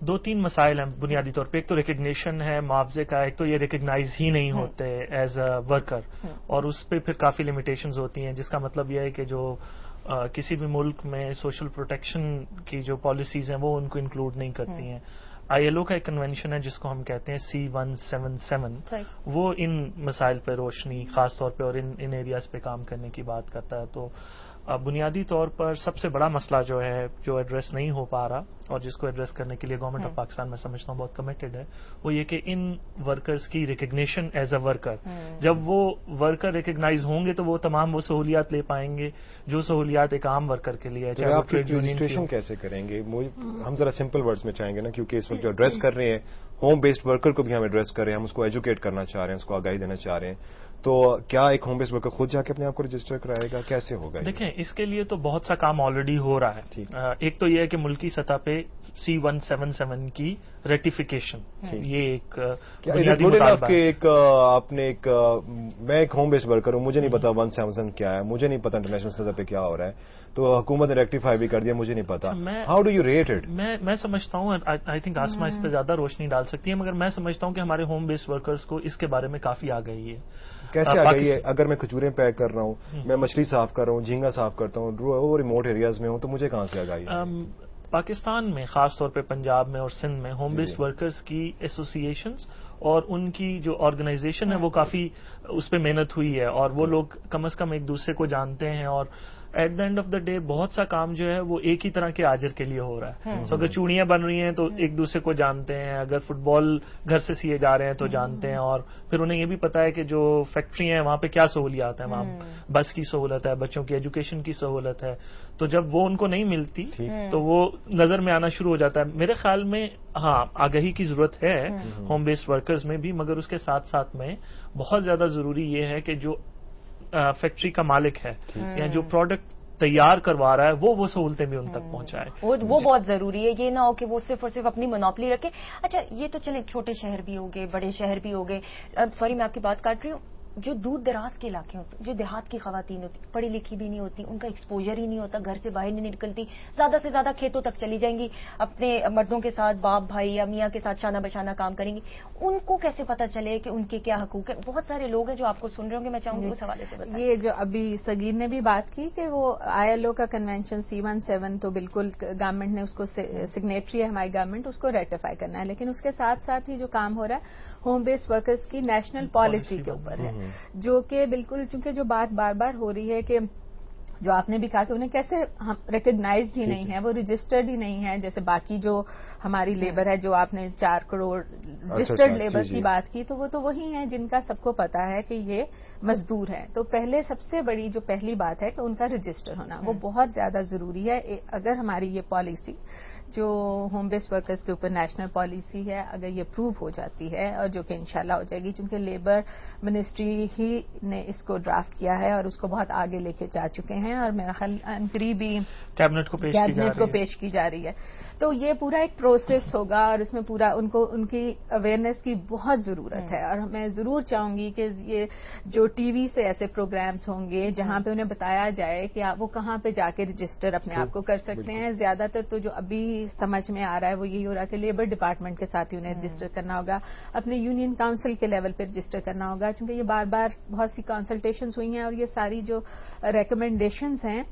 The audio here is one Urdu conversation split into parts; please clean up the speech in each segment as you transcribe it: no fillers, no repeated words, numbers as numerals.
دو تین مسائل ہیں بنیادی طور پہ. ایک تو ریکگنیشن ہے معاوضے کا, ایک تو یہ ریکگنائز ہی نہیں ہوتے ایز اے ورکر, اور اس پہ پھر کافی لمیٹیشنز ہوتی ہیں, جس کا مطلب یہ ہے کہ جو کسی بھی ملک میں سوشل پروٹیکشن کی جو پالیسیز ہیں وہ ان کو انکلوڈ نہیں کرتی ہیں. ILO کا ایک کنونشن ہے جس کو ہم کہتے ہیں C177, وہ ان مسائل پہ روشنی خاص طور پہ اور ان ایریاز پہ کام کرنے کی بات کرتا ہے. تو بنیادی طور پر سب سے بڑا مسئلہ جو ہے جو ایڈریس نہیں ہو پا رہا اور جس کو ایڈریس کرنے کے لیے گورنمنٹ آف پاکستان میں سمجھتا ہوں بہت کمیٹڈ ہے, وہ یہ کہ ان ورکرز کی ریکگنیشن ایز اے ورکر. جب وہ ورکر ریکگنائز ہوں گے تو وہ تمام وہ سہولیات لے پائیں گے جو سہولیات ایک عام ورکر کے لیے ہے. چاہے آپ رجسٹریشن کیسے کریں گے, ہم ذرا سمپل ورڈز میں چاہیں گے نا, کیونکہ اس وقت جو ایڈریس کر رہے ہیں ہوم بیسڈ ورکر کو بھی ہم ایڈریس کر رہے ہیں, ہم اس کو ایجوکیٹ کرنا چاہ رہے ہیں, اس کو آگاہی دینا چاہ رہے ہیں. تو کیا ایک ہوم بیسڈ ورکر خود جا کے اپنے آپ کو رجسٹر کرائے گا, کیسے ہوگا؟ دیکھیں اس کے لیے تو بہت سا کام آلریڈی ہو رہا ہے. ایک تو یہ ہے کہ ملکی سطح پہ C177 کی ریٹیفیکیشن, یہ ایک بنیادی مطالبہ ہے. میں ایک ہوم بیسڈ ورکر ہوں, مجھے نہیں پتا 177 کیا ہے, مجھے نہیں پتا انٹرنیشنل سطح پہ کیا ہو رہا ہے, تو حکومت نے ریکٹیفائی بھی کر دیا, مجھے نہیں پتا. How do you rate it? میں سمجھتا ہوں, آئی تھنک آسما اس پہ زیادہ روشنی ڈال سکتی ہے, مگر میں سمجھتا ہوں کہ ہمارے ہوم بیسڈ ورکرز کو اس کے بارے میں کافی آگاہی ہے. کیسے آگاہی ہے؟ اگر میں کھجوریں پیک کر رہا ہوں, میں مچھلی صاف کر رہا ہوں, جھینگا صاف کرتا ہوں, وہ ریموٹ ایریاز میں ہوں, تو مجھے کہاں سے آگاہی ہے؟ پاکستان میں خاص طور پہ پنجاب میں اور سندھ میں ہوم بیسڈ ورکرز کی ایسوسیشنز اور ان کی جو آرگنائزیشن ہے وہ کافی اس پہ محنت ہوئی ہے, اور وہ لوگ کم از کم ایک دوسرے کو جانتے ہیں, اور at the end of the day بہت سا کام جو ہے وہ ایک ہی طرح کے آجر کے لیے ہو رہا ہے. اگر چوڑیاں بن رہی ہیں تو ایک دوسرے کو جانتے ہیں, اگر فٹ بال گھر سے سیے جا رہے ہیں تو جانتے ہیں, اور پھر انہیں یہ بھی پتا ہے کہ جو فیکٹری ہیں وہاں پہ کیا سہولیات ہیں, وہاں بس کی سہولت ہے, بچوں کی ایجوکیشن کی سہولت ہے. تو جب وہ ان کو نہیں ملتی تو وہ نظر میں آنا شروع ہو جاتا ہے. میرے خیال میں ہاں آگاہی کی ضرورت ہے ہوم بیسڈ ورکرز میں بھی, مگر اس کے ساتھ ساتھ میں بہت زیادہ ضروری یہ ہے کہ جو فیکٹری کا مالک ہے یا جو پروڈکٹ تیار کروا رہا ہے وہ سہولتیں بھی ان تک پہنچائے. وہ بہت ضروری ہے. یہ نہ ہو کہ وہ صرف اور صرف اپنی منوپلی رکھے. اچھا یہ تو چلیں چھوٹے شہر بھی ہو گئے, بڑے شہر بھی ہو گئے, سوری میں آپ کی بات کاٹ رہی ہوں, جو دور دراز کے علاقے ہوتے ہیں, جو دیہات کی خواتین ہوتی, پڑھی لکھی بھی نہیں ہوتی, ان کا ایکسپوجر ہی نہیں ہوتا, گھر سے باہر نہیں نکلتی, زیادہ سے زیادہ کھیتوں تک چلی جائیں گی, اپنے مردوں کے ساتھ باپ بھائی یا میاں کے ساتھ شانہ بشانہ کام کریں گی. ان کو کیسے پتہ چلے کہ ان کے کیا حقوق ہیں؟ بہت سارے لوگ ہیں جو آپ کو سن رہے ہوں گے, میں چاہوں گی اس حوالے سے بتائیں. یہ جو ابھی صغیر نے بھی بات کی کہ وہ ILO کا کنونشن C17 تو بالکل گورنمنٹ نے اس کو سگنیٹری ہے, ہماری گورنمنٹ اس کو ریٹیفائی کرنا ہے, لیکن اس کے ساتھ ساتھ ہی جو کام ہو رہا ہے ہوم بیسڈ ورکرز کی نیشنل پالیسی کے اوپر ہے, جو کہ بالکل چونکہ جو بات بار بار ہو رہی ہے کہ جو آپ نے بھی کہا کہ انہیں کیسے ریکگنائزڈ ہی نہیں ہے, وہ رجسٹرڈ ہی نہیں ہے, جیسے باقی جو ہماری لیبر ہے, جو آپ نے 4 کروڑ رجسٹرڈ لیبر کی بات کی, تو وہ تو وہی ہیں جن کا سب کو پتا ہے کہ یہ مزدور ہے. تو پہلے سب سے بڑی جو پہلی بات ہے کہ ان کا رجسٹر ہونا وہ بہت زیادہ ضروری ہے. اگر ہماری یہ پالیسی جو ہوم بیسڈ ورکرز کے اوپر نیشنل پالیسی ہے اگر یہ اپروو ہو جاتی ہے, اور جو کہ انشاءاللہ ہو جائے گی, چونکہ لیبر منسٹری ہی نے اس کو ڈرافٹ کیا ہے اور اس کو بہت آگے لے کے جا چکے ہیں, اور میرا خیال قریبی کیبنٹ کو پیش کی جا رہی ہے. تو یہ پورا ایک پروسیس ہوگا اور اس میں پورا ان کی اویئرنیس کی بہت ضرورت ہے. اور میں ضرور چاہوں گی کہ یہ جو ٹی وی سے ایسے پروگرامز ہوں گے جہاں پہ انہیں بتایا جائے کہ وہ کہاں پہ جا کے رجسٹر اپنے آپ کو کر سکتے ہیں. زیادہ تر تو جو ابھی سمجھ میں آ رہا ہے وہ یہی ہو رہا ہے کہ لیبر ڈپارٹمنٹ کے ساتھ ہی انہیں رجسٹر کرنا ہوگا, اپنے یونین کاؤنسل کے لیول پہ رجسٹر کرنا ہوگا, چونکہ یہ بار بار بہت سی کنسلٹیشنز ہوئی ہیں, اور یہ ساری جو ریکمنڈیشنز ہیں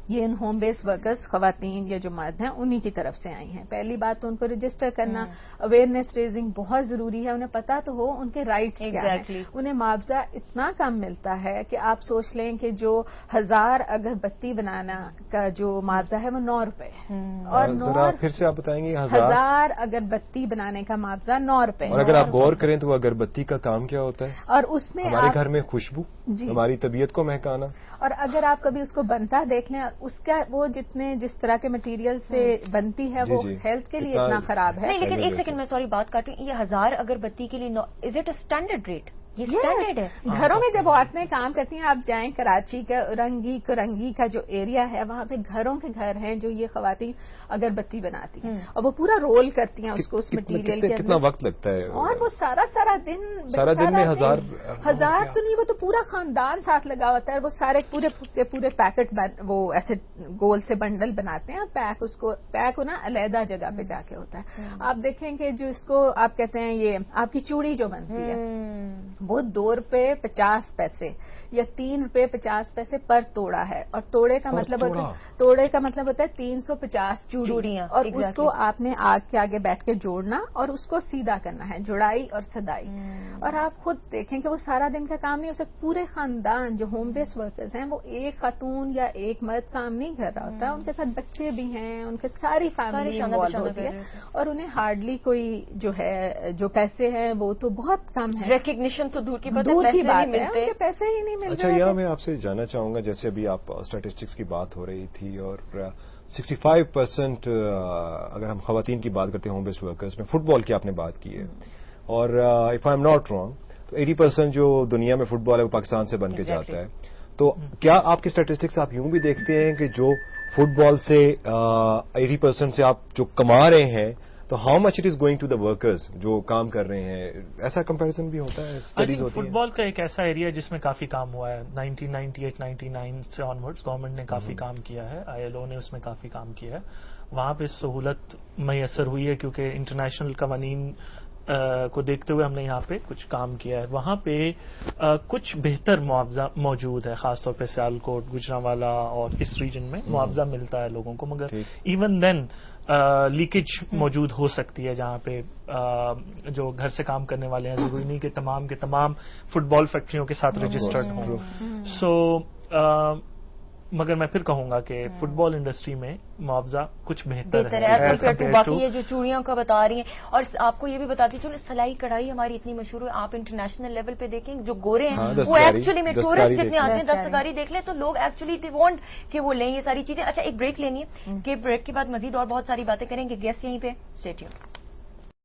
یہ ان ہوم بیسڈ ورکرز خواتین یا جو مرد ہیں انہی کی طرف سے آئی ہیں. پہلی بات تو ان کو رجسٹر کرنا, اویئرنیس ریزنگ بہت ضروری ہے, انہیں پتا تو ہو ان کے رائٹس کیا ہیں. انہیں معاوضہ اتنا کم ملتا ہے کہ آپ سوچ لیں کہ جو 1000 اگربتی بنانا کا جو معاوضہ ہے وہ 9 روپے ہے, اور پھر سے آپ بتائیں گے 1000 اگربتی بنانے کا معاوضہ 9 روپے. اور اگر آپ غور کریں تو وہ اگربتی کا کام کیا ہوتا ہے, اور اس میں ہمارے گھر میں خوشبو, ہماری طبیعت کو مہکانا. اور اگر آپ کبھی اس کو بنتا دیکھ لیں, اس کا وہ جس طرح کے مٹیریل سے بنتی ہے وہ ہیلتھ کے لیے اتنا خراب ہے. نہیں لیکن ایک سیکنڈ میں سوری بات کاٹوں, یہ 1000 اگربتی کے لیے is it a standard rate? یہ اسٹینڈرڈ ہے. گھروں میں جب عورتیں کام کرتی ہیں, آپ جائیں کراچی کا کرنگی کا جو ایریا ہے, وہاں پہ گھروں کے گھر ہیں جو یہ خواتین اگربتی بناتی ہیں اور وہ پورا رول کرتی ہیں اس کو اس مٹیریل کے. کتنا وقت لگتا ہے؟ اور وہ سارا دن میں ہزار تو نہیں, وہ تو پورا خاندان ساتھ لگا ہوتا ہے. وہ سارے پورے پیکٹ وہ ایسے گول سے بنڈل بناتے ہیں. پیک نا علیحدہ جگہ پہ جا کے ہوتا ہے. آپ دیکھیں کہ جو اس کو آپ کہتے ہیں, یہ آپ کی چوڑی جو بنتی ہے وہ 2 روپے 50 پیسے یا 3 روپے 50 پیسے پر توڑا ہے. اور توڑے کا مطلب ہوتا ہے 350 چوڑیاں, اور اس کو آپ نے آگ کے آگے بیٹھ کے جوڑنا اور اس کو سیدھا کرنا ہے, جڑائی اور سدائی. اور آپ خود دیکھیں کہ وہ سارا دن کا کام نہیں ہو سکتا. پورے خاندان جو ہوم بیسڈ ورکرز ہیں, وہ ایک خاتون یا ایک مرد کام نہیں کر رہا ہوتا, ان کے ساتھ بچے بھی ہیں, ان کے ساری فیملی انوالو ہوتی ہے, اور انہیں ہارڈلی کوئی جو ہے جو پیسے ہیں وہ تو بہت کم ہے. ریکگنیشن تو دور کی بات ہے, پیسے ہی نہیں ملتے. اچھا, یہاں میں آپ سے جاننا چاہوں گا, جیسے ابھی آپ اسٹیٹسٹکس کی بات ہو رہی تھی, اور 65% اگر ہم خواتین کی بات کرتے ہیں ہوم بیسڈ ورکرز میں, فٹ بال کی آپ نے بات کی ہے, اور if I am not wrong تو 80% جو دنیا میں فٹ بال ہے وہ پاکستان سے بن کے جاتا ہے. تو کیا آپ کی اسٹیٹسٹکس آپ یوں بھی دیکھتے ہیں کہ جو فٹ بال سے 80% سے آپ جو کما رہے ہیں, تو how much it is going to the workers جو کام کر رہے ہیں؟ ایسا کمپیریزن بھی ہوتا ہے, اسٹڈیز ہوتی ہیں؟ فٹ بال کا ایک ایسا ایریا جس میں کافی کام ہوا ہے. 1998-99 سے آنورڈز گورنمنٹ نے کافی کام کیا ہے, ILO نے اس میں کافی کام کیا ہے. وہاں پہ سہولت میسر ہوئی ہے کیونکہ انٹرنیشنل قوانین کو دیکھتے ہوئے ہم نے یہاں پہ کچھ کام کیا ہے. وہاں پہ کچھ بہتر معاوضہ موجود ہے, خاص طور پہ سیالکوٹ, گجرانوالا اور اس ریجن میں معاوضہ ملتا ہے لوگوں کو, مگر ایون دین لیکیج موجود ہو سکتی ہے جہاں پہ جو گھر سے کام کرنے والے ہیں, ضروری نہیں کہ تمام کے تمام فٹ بال فیکٹریوں کے ساتھ رجسٹرڈ ہوں. سو مگر میں پھر کہوں گا کہ فٹ بال انڈسٹری میں معاوضہ کچھ بہتر ہے باقی یہ جو چوڑیوں کا بتا رہی ہیں. اور آپ کو یہ بھی بتاتی چلو, سلائی کڑھائی ہماری اتنی مشہور ہے, آپ انٹرنیشنل لیول پہ دیکھیں جو گورے ہیں وہ ایکچولی میں ٹورسٹ جتنے آتے ہیں دستکاری دیکھ لیں تو لوگ ایکچولی دے وانٹ کہ وہ لیں یہ ساری چیزیں. اچھا, ایک بریک لینی ہے, کہ بریک کے بعد مزید اور بہت ساری باتیں کریں گے. گیسٹ یہیں پہ, اسٹے ٹیونڈ.